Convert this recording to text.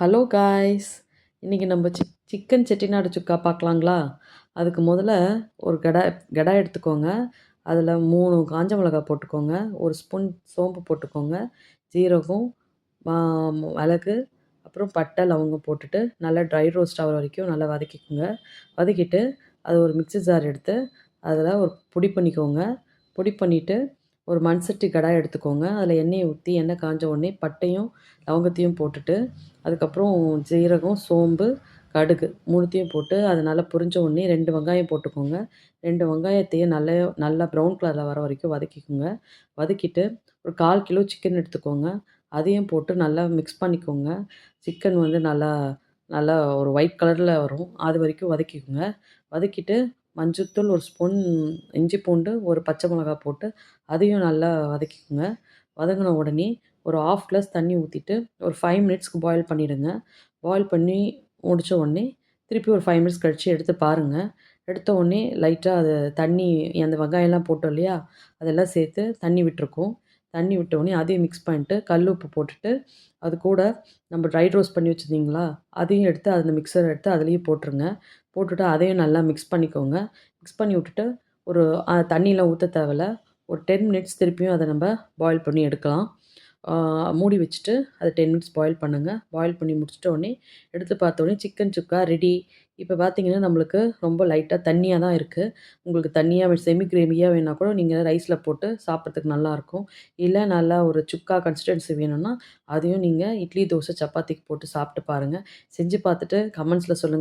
Hello guys, இன்றைக்கி நம்ம chicken Chettinad சுக்கா பார்க்கலாங்களா? அதுக்கு முதல்ல ஒரு கடாய் எடுத்துக்கோங்க. அதில் 3 காஞ்ச மிளகாய் போட்டுக்கோங்க. 1 ஸ்பூன் சோம்பு போட்டுக்கோங்க. ஜீரகம், மிளகு, அப்புறம் பட்டை, லவங்கம் போட்டுட்டு நல்லா ட்ரை ரோஸ்ட் ஆகிற வரைக்கும் நல்லா வதக்கிக்கோங்க. வதக்கிட்டு அது ஒரு மிக்ஸி ஜார் எடுத்து அதில் ஒரு பொடி பண்ணிக்கோங்க. பொடி பண்ணிவிட்டு ஒரு மண் சட்டி கடாய் எடுத்துக்கோங்க. அதில் எண்ணெயை ஊற்றி எண்ணெய் காஞ்ச உடனே பட்டையும் லவங்கத்தையும் போட்டுட்டு அதுக்கப்புறம் ஜீரகம், சோம்பு, கடுகு 3த்தையும் போட்டு அது நல்லா பொரிஞ்ச உடனே 2 வெங்காயம் போட்டுக்கோங்க. 2 வெங்காயத்தையும் நல்லா ப்ரௌன் கலரில் வர வரைக்கும் வதக்கிக்கோங்க. வதக்கிட்டு ஒரு 1/4 கிலோ சிக்கன் எடுத்துக்கோங்க. அதையும் போட்டு நல்லா மிக்ஸ் பண்ணிக்கோங்க. சிக்கன் வந்து நல்லா நல்லா ஒரு ஒயிட் கலரில் வரும். அது வரைக்கும் வதக்கிக்கோங்க. வதக்கிட்டு மஞ்சள்தூள் 1 ஸ்பூன், இஞ்சி பூண்டு, ஒரு பச்சை மிளகாய் போட்டு அதையும் நல்லா வதக்கிக்கோங்க. வதங்கின உடனே ஒரு 1/2 கிளாஸ் தண்ணி ஊற்றிட்டு ஒரு 5 மினிட்ஸ்க்கு பாயில் பண்ணிவிடுங்க. பாயில் பண்ணி முடித்த உடனே திருப்பி ஒரு 5 மினிட்ஸ் கழித்து எடுத்து பாருங்கள். எடுத்த உடனே லைட்டாக அது தண்ணி அந்த வெங்காயம்லாம் போட்டோம் இல்லையா, அதெல்லாம் சேர்த்து தண்ணி விட்டுருக்கும். தண்ணி விட்ட உடனே அதையும் மிக்ஸ் பண்ணிட்டு கல் உப்பு போட்டுட்டு அது கூட நம்ம ட்ரை ரோஸ்ட் பண்ணி வச்சுருந்தீங்களா, அதையும் எடுத்து அந்த மிக்சரை எடுத்து அதுலேயே போட்டுருங்க. போட்டுட்டு அதையும் நல்லா மிக்ஸ் பண்ணிக்கோங்க. மிக்ஸ் பண்ணி விட்டுட்டு ஒரு தண்ணியெலாம் ஊற்ற தேவையில்ல. ஒரு 10 மினிட்ஸ் திருப்பியும் அதை நம்ம பாயில் பண்ணி எடுக்கலாம். மூடி வச்சுட்டு அதை 10 மினிட்ஸ் பாயில் பண்ணுங்கள். பாயில் பண்ணி முடிச்சிட்ட உடனே எடுத்து பார்த்த உடனே சிக்கன் சுக்கா ரெடி. இப்போ பார்த்தீங்கன்னா நம்மளுக்கு ரொம்ப லைட்டாக தண்ணியாக தான் இருக்குது. உங்களுக்கு தண்ணியாக செமி கிரேவியாக வேணுனா கூட நீங்கள் ரைஸில் போட்டு சாப்பிட்றதுக்கு நல்லாயிருக்கும். இல்லை நல்லா ஒரு சுக்கா கன்சிஸ்டன்சி வேணும்னா அதையும் நீங்கள் இட்லி, தோசை, சப்பாத்திக்கு போட்டு சாப்பிட்டு பாருங்கள். செஞ்சு பார்த்துட்டு கமெண்ட்ஸில் சொல்லுங்கள்.